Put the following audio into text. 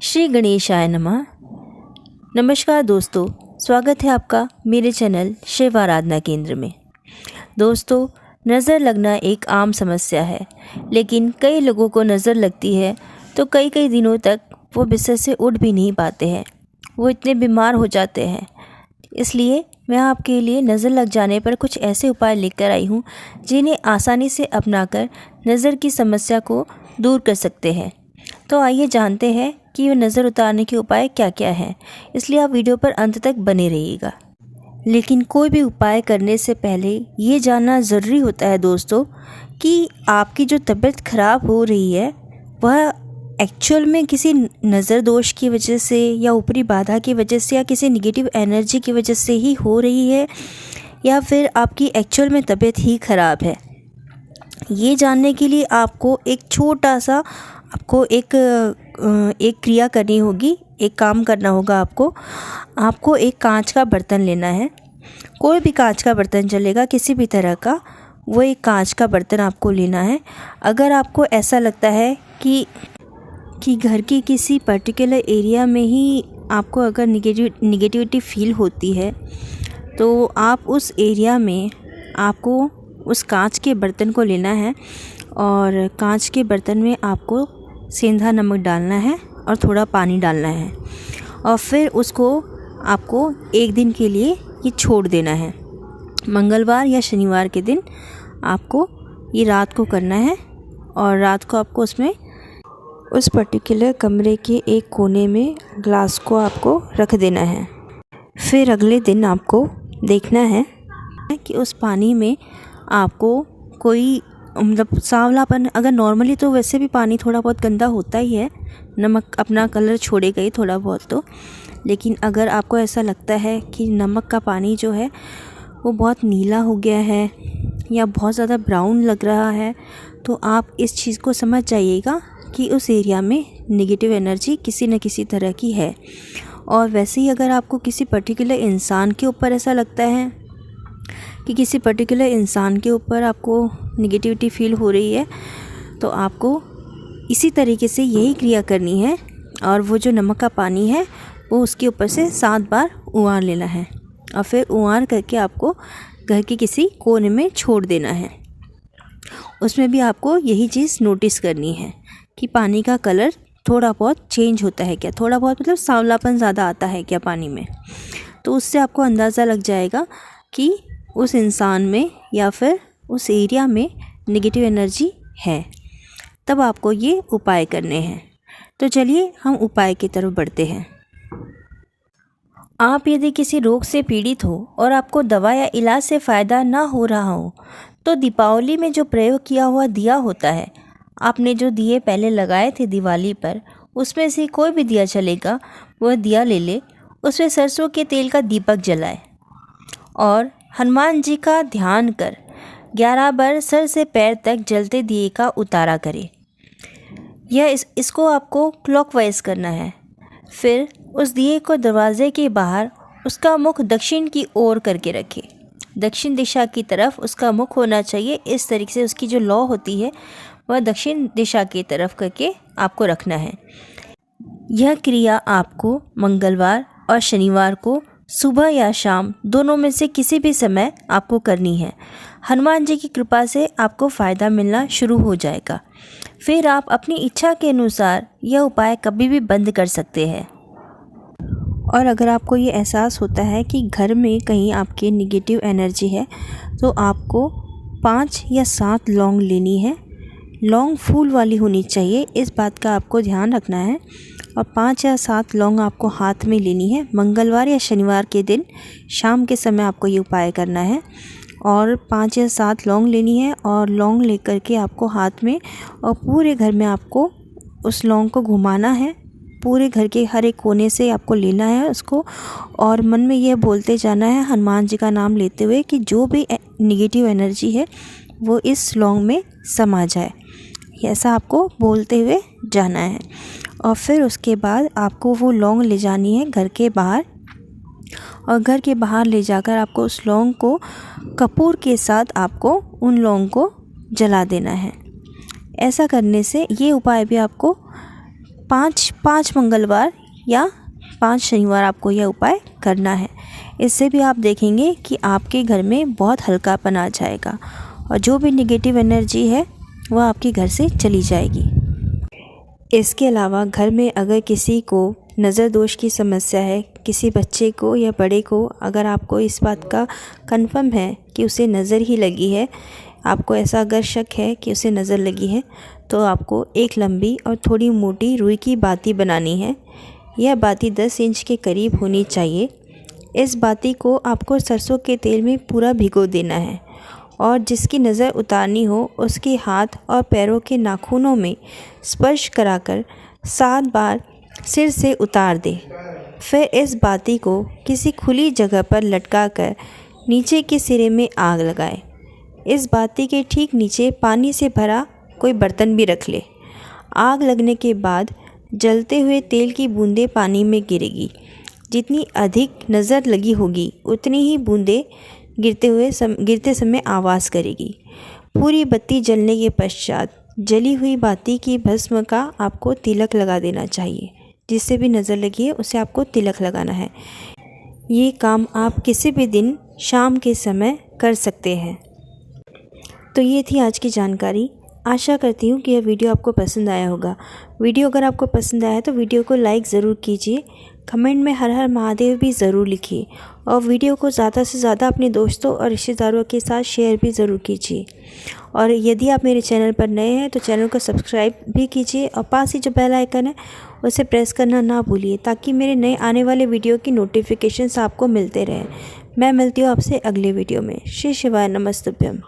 श्री गणेशाय नमः। नमस्कार दोस्तों, स्वागत है आपका मेरे चैनल शिव आराधना केंद्र में। दोस्तों, नज़र लगना एक आम समस्या है, लेकिन कई लोगों को नज़र लगती है तो कई कई दिनों तक वो बिस्तर से उठ भी नहीं पाते हैं। वो इतने बीमार हो जाते हैं। इसलिए मैं आपके लिए नज़र लग जाने पर कुछ ऐसे उपाय लेकर आई हूँ जिन्हें आसानी से अपनाकर नज़र की समस्या को दूर कर सकते हैं। तो आइए जानते हैं कि ये नज़र उतारने के उपाय क्या क्या हैं। इसलिए आप वीडियो पर अंत तक बने रहिएगा। लेकिन कोई भी उपाय करने से पहले ये जानना ज़रूरी होता है दोस्तों कि आपकी जो तबीयत ख़राब हो रही है वह एक्चुअल में किसी नज़र दोष की वजह से या ऊपरी बाधा की वजह से या किसी नेगेटिव एनर्जी की वजह से ही हो रही है, या फिर आपकी एक्चुअल में तबीयत ही ख़राब है। ये जानने के लिए आपको एक छोटा सा एक क्रिया करनी होगी, एक काम करना होगा। आपको एक कांच का बर्तन लेना है। कोई भी कांच का बर्तन चलेगा, किसी भी तरह का। वो एक कांच का बर्तन आपको लेना है। अगर आपको ऐसा लगता है कि घर के किसी पर्टिकुलर एरिया में ही आपको अगर निगेटिविटी फील होती है, तो आप उस एरिया में आपको उस कांच के बर्तन को लेना है और कांच के बर्तन में आपको सेंधा नमक डालना है और थोड़ा पानी डालना है, और फिर उसको आपको एक दिन के लिए ये छोड़ देना है। मंगलवार या शनिवार के दिन आपको ये रात को करना है, और रात को आपको उस पर्टिकुलर कमरे के एक कोने में ग्लास को आपको रख देना है। फिर अगले दिन आपको देखना है कि उस पानी में आपको कोई सांवलापन, अगर नॉर्मली तो वैसे भी पानी थोड़ा बहुत गंदा होता ही है, नमक अपना कलर छोड़ेगा ही थोड़ा बहुत तो, लेकिन अगर आपको ऐसा लगता है कि नमक का पानी जो है वो बहुत नीला हो गया है या बहुत ज़्यादा ब्राउन लग रहा है, तो आप इस चीज़ को समझ जाइएगा कि उस एरिया में नेगेटिव एनर्जी किसी न किसी तरह की है। और वैसे ही अगर आपको किसी पर्टिकुलर इंसान के ऊपर ऐसा लगता है कि किसी पर्टिकुलर इंसान के ऊपर आपको नेगेटिविटी फील हो रही है, तो आपको इसी तरीके से यही क्रिया करनी है, और वो जो नमक का पानी है वो उसके ऊपर से 7 बार उवार लेना है, और फिर उवार करके आपको घर के किसी कोने में छोड़ देना है। उसमें भी आपको यही चीज़ नोटिस करनी है कि पानी का कलर थोड़ा बहुत चेंज होता है क्या, थोड़ा बहुत मतलब सांवलापन ज़्यादा आता है क्या पानी में। तो उससे आपको अंदाज़ा लग जाएगा कि उस इंसान में या फिर उस एरिया में नेगेटिव एनर्जी है। तब आपको ये उपाय करने हैं। तो चलिए हम उपाय की तरफ बढ़ते हैं। आप यदि किसी रोग से पीड़ित हो और आपको दवा या इलाज से फ़ायदा ना हो रहा हो, तो दीपावली में जो प्रयोग किया हुआ दिया होता है, आपने जो दिए पहले लगाए थे दिवाली पर, उसमें से कोई भी दिया चलेगा, वह दिया ले ले, उसमें सरसों के तेल का दीपक जलाए और हनुमान जी का ध्यान कर 11 बार सर से पैर तक जलते दिए का उतारा करें। इसको आपको क्लॉकवाइज करना है। फिर उस दिए को दरवाजे के बाहर उसका मुख दक्षिण की ओर करके रखें। दक्षिण दिशा की तरफ उसका मुख होना चाहिए। इस तरीके से उसकी जो लौ होती है वह दक्षिण दिशा की तरफ करके आपको रखना है। यह क्रिया आपको मंगलवार और शनिवार को सुबह या शाम दोनों में से किसी भी समय आपको करनी है। हनुमान जी की कृपा से आपको फ़ायदा मिलना शुरू हो जाएगा। फिर आप अपनी इच्छा के अनुसार यह उपाय कभी भी बंद कर सकते हैं। और अगर आपको ये एहसास होता है कि घर में कहीं आपके नेगेटिव एनर्जी है, तो आपको 5 या 7 लौंग लेनी है। लौंग फूल वाली होनी चाहिए, इस बात का आपको ध्यान रखना है। और 5 या 7 लौंग आपको हाथ में लेनी है। मंगलवार या शनिवार के दिन शाम के समय आपको ये उपाय करना है। और 5 या 7 लौंग लेनी है, और लौंग लेकर के आपको हाथ में और पूरे घर में आपको उस लौंग को घुमाना है। पूरे घर के हर एक कोने से आपको लेना है उसको, और मन में यह बोलते जाना है हनुमान जी का नाम लेते हुए कि जो भी नेगेटिव एनर्जी है वो इस लौंग में समा जाए। ऐसा आपको बोलते हुए जाना है। और फिर उसके बाद आपको वो लौंग ले जानी है घर के बाहर, और घर के बाहर ले जाकर आपको उस लौंग को कपूर के साथ आपको उन लौंग को जला देना है। ऐसा करने से ये उपाय भी आपको पाँच मंगलवार या 5 शनिवार आपको यह उपाय करना है। इससे भी आप देखेंगे कि आपके घर में बहुत हल्कापन आ जाएगा और जो भी नेगेटिव एनर्जी है वह आपके घर से चली जाएगी। इसके अलावा घर में अगर किसी को नज़र दोष की समस्या है, किसी बच्चे को या बड़े को, अगर आपको इस बात का कंफर्म है कि उसे नज़र ही लगी है, आपको ऐसा अगर शक है कि उसे नज़र लगी है, तो आपको एक लंबी और थोड़ी मोटी रुई की बाती बनानी है। यह बाती 10 इंच के करीब होनी चाहिए। इस बाती को आपको सरसों के तेल में पूरा भिगो देना है और जिसकी नज़र उतारनी हो उसके हाथ और पैरों के नाखूनों में स्पर्श कराकर 7 बार सिर से उतार दे। फिर इस बाती को किसी खुली जगह पर लटकाकर नीचे के सिरे में आग लगाए। इस बाती के ठीक नीचे पानी से भरा कोई बर्तन भी रख ले। आग लगने के बाद जलते हुए तेल की बूंदें पानी में गिरेगी। जितनी अधिक नज़र लगी होगी उतनी ही बूंदें गिरते समय आवाज़ करेगी। पूरी बत्ती जलने के पश्चात जली हुई बाती की भस्म का आपको तिलक लगा देना चाहिए। जिससे भी नज़र लगी है उसे आपको तिलक लगाना है। ये काम आप किसी भी दिन शाम के समय कर सकते हैं। तो ये थी आज की जानकारी। आशा करती हूँ कि यह वीडियो आपको पसंद आया होगा। वीडियो अगर आपको पसंद आया तो वीडियो को लाइक ज़रूर कीजिए, कमेंट में हर हर महादेव भी ज़रूर लिखिए और वीडियो को ज़्यादा से ज़्यादा अपने दोस्तों और रिश्तेदारों के साथ शेयर भी ज़रूर कीजिए। और यदि आप मेरे चैनल पर नए हैं तो चैनल को सब्सक्राइब भी कीजिए और पास ही जो बेल आइकन है उसे प्रेस करना ना भूलिए ताकि मेरे नए आने वाले वीडियो की नोटिफिकेशंस आपको मिलते रहें। मैं मिलती हूँ आपसे अगले वीडियो में। श्री शिवाय नमस्तुभ्यम।